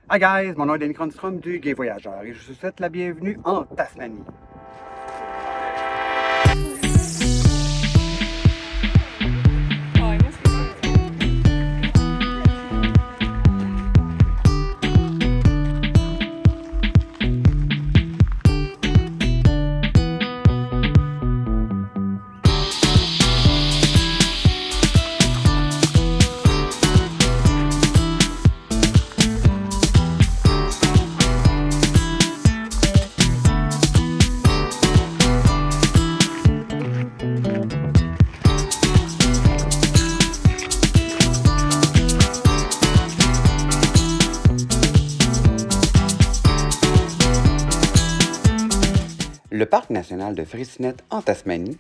Hi guys, mon nom est Denis Cronstrom du Gai Voyageur et je vous souhaite la bienvenue en Tasmanie. Le parc national de Freycinet en Tasmanie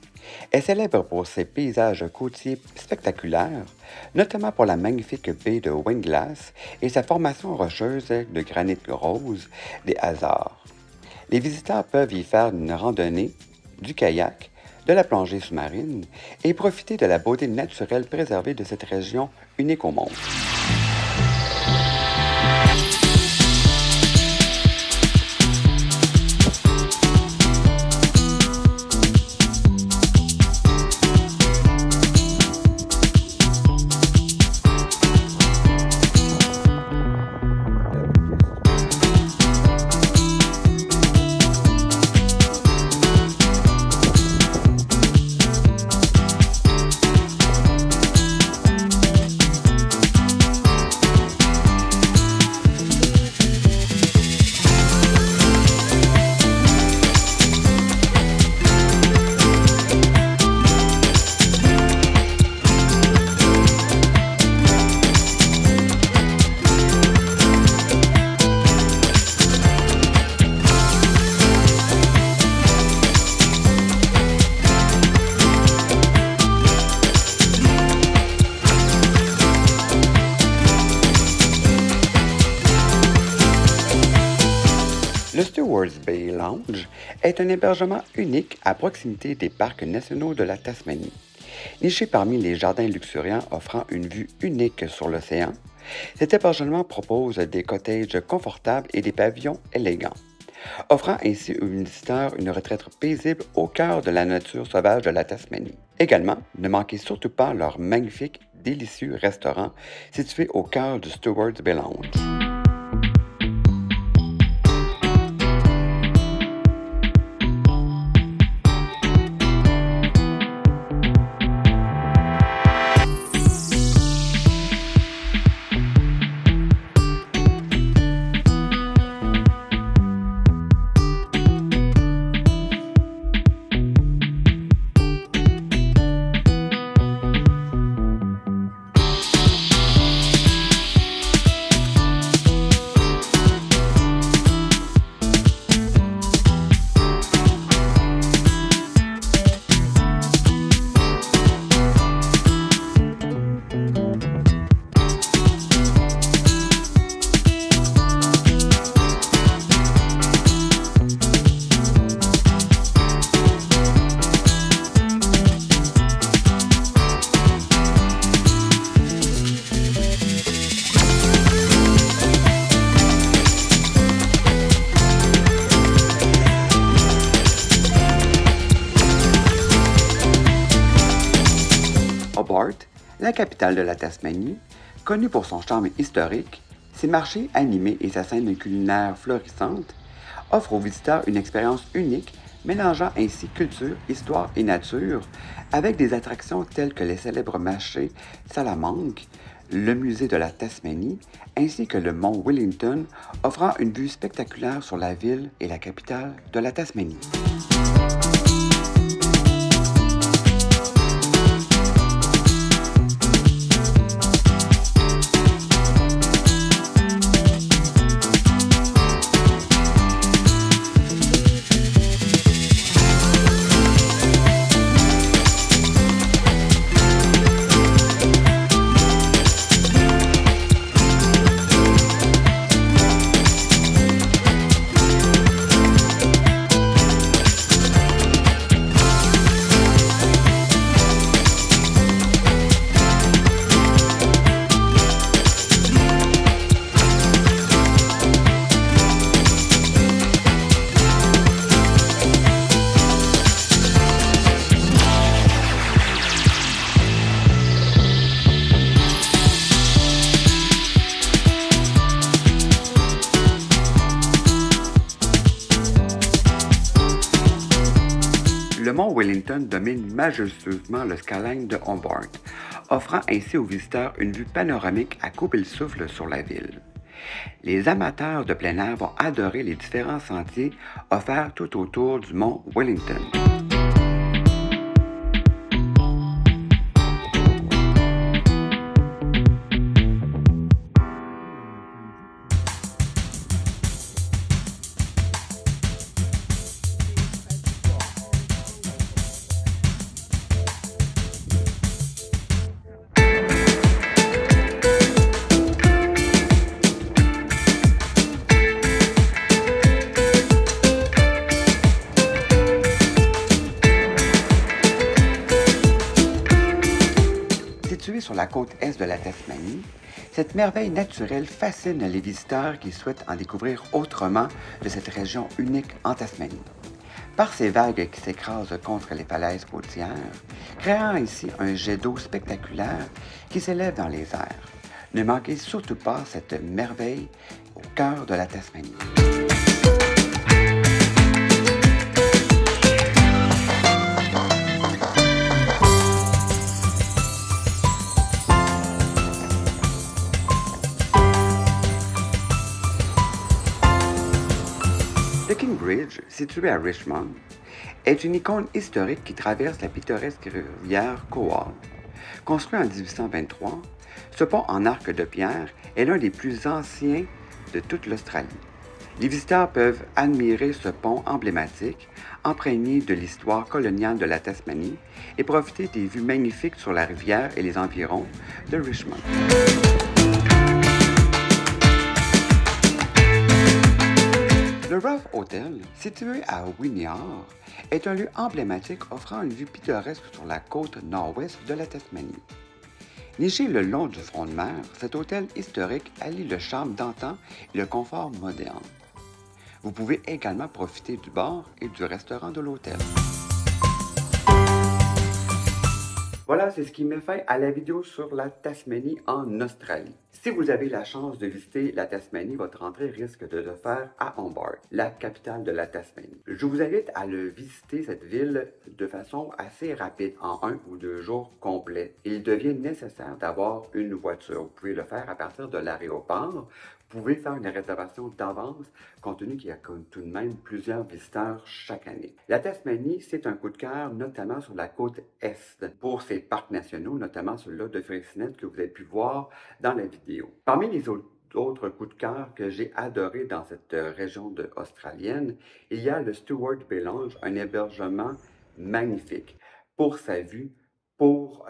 est célèbre pour ses paysages côtiers spectaculaires, notamment pour la magnifique baie de Windglass et sa formation rocheuse de granit rose des Azores. Les visiteurs peuvent y faire une randonnée, du kayak, de la plongée sous-marine et profiter de la beauté naturelle préservée de cette région unique au monde. Le Stewards Bay Lounge est un hébergement unique à proximité des parcs nationaux de la Tasmanie. Niché parmi les jardins luxuriants offrant une vue unique sur l'océan, cet hébergement propose des cottages confortables et des pavillons élégants, offrant ainsi aux visiteurs une retraite paisible au cœur de la nature sauvage de la Tasmanie. Également, ne manquez surtout pas leur magnifique, délicieux restaurant situé au cœur du Stewards Bay Lounge. Hobart, la capitale de la Tasmanie, connue pour son charme historique, ses marchés animés et sa scène culinaire florissante, offre aux visiteurs une expérience unique mélangeant ainsi culture, histoire et nature, avec des attractions telles que les célèbres marchés Salamanque, le musée de la Tasmanie, ainsi que le mont Wellington, offrant une vue spectaculaire sur la ville et la capitale de la Tasmanie. mont Wellington domine majestueusement le skyline de Hobart, offrant ainsi aux visiteurs une vue panoramique à couper le souffle sur la ville. Les amateurs de plein air vont adorer les différents sentiers offerts tout autour du mont Wellington. Située sur la côte est de la Tasmanie, cette merveille naturelle fascine les visiteurs qui souhaitent en découvrir autrement de cette région unique en Tasmanie. Par ses vagues qui s'écrasent contre les falaises côtières, créant ici un jet d'eau spectaculaire qui s'élève dans les airs. Ne manquez surtout pas cette merveille au cœur de la Tasmanie. Le King Bridge, situé à Richmond, est une icône historique qui traverse la pittoresque rivière Cowal. Construit en 1823, ce pont en arc de pierre est l'un des plus anciens de toute l'Australie. Les visiteurs peuvent admirer ce pont emblématique, imprégné de l'histoire coloniale de la Tasmanie, et profiter des vues magnifiques sur la rivière et les environs de Richmond. Le Rough Hotel, situé à Wynyard, est un lieu emblématique offrant une vue pittoresque sur la côte nord-ouest de la Tasmanie. Niché le long du front de mer, cet hôtel historique allie le charme d'antan et le confort moderne. Vous pouvez également profiter du bar et du restaurant de l'hôtel. Voilà, c'est ce qui met fin à la vidéo sur la Tasmanie en Australie. Si vous avez la chance de visiter la Tasmanie, votre entrée risque de se faire à Hobart, la capitale de la Tasmanie. Je vous invite à visiter cette ville de façon assez rapide, en 1 ou 2 jours complets. Il devient nécessaire d'avoir une voiture. Vous pouvez le faire à partir de l'aéroport. Vous pouvez faire une réservation d'avance, compte tenu qu'il y a tout de même plusieurs visiteurs chaque année. La Tasmanie, c'est un coup de cœur, notamment sur la côte est, pour ses parcs nationaux, notamment celui-là de Freycinet que vous avez pu voir dans la vidéo. Parmi les autres coups de cœur que j'ai adoré dans cette région australienne, il y a le Stewart Bay Lounge, un hébergement magnifique pour sa vue, pour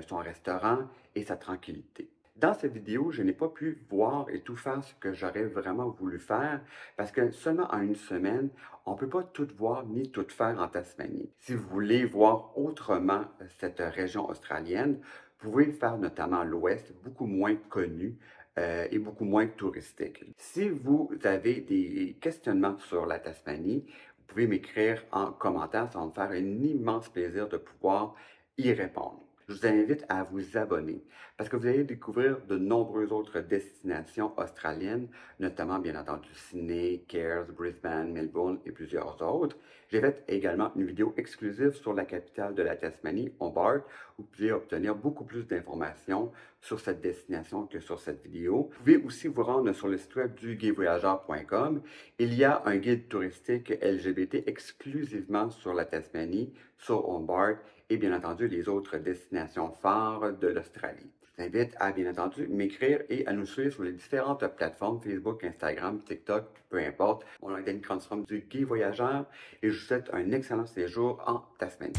son restaurant et sa tranquillité. Dans cette vidéo, je n'ai pas pu voir et tout faire ce que j'aurais vraiment voulu faire parce que seulement en une semaine, on ne peut pas tout voir ni tout faire en Tasmanie. Si vous voulez voir autrement cette région australienne, vous pouvez faire notamment l'Ouest, beaucoup moins connu et beaucoup moins touristique. Si vous avez des questionnements sur la Tasmanie, vous pouvez m'écrire en commentaire, ça va me faire un immense plaisir de pouvoir y répondre. Je vous invite à vous abonner parce que vous allez découvrir de nombreuses autres destinations australiennes, notamment bien entendu Sydney, Cairns, Brisbane, Melbourne et plusieurs autres. J'ai fait également une vidéo exclusive sur la capitale de la Tasmanie, Hobart, où vous pouvez obtenir beaucoup plus d'informations sur cette destination que sur cette vidéo. Vous pouvez aussi vous rendre sur le site web du guidevoyageur.com. Il y a un guide touristique LGBT exclusivement sur la Tasmanie, sur Hobart et bien entendu les autres destinations phares de l'Australie. Je vous invite à bien entendu m'écrire et à nous suivre sur les différentes plateformes Facebook, Instagram, TikTok, peu importe. On a Danny Cronstrom du Guy Voyageur et je vous souhaite un excellent séjour en Tasmanie.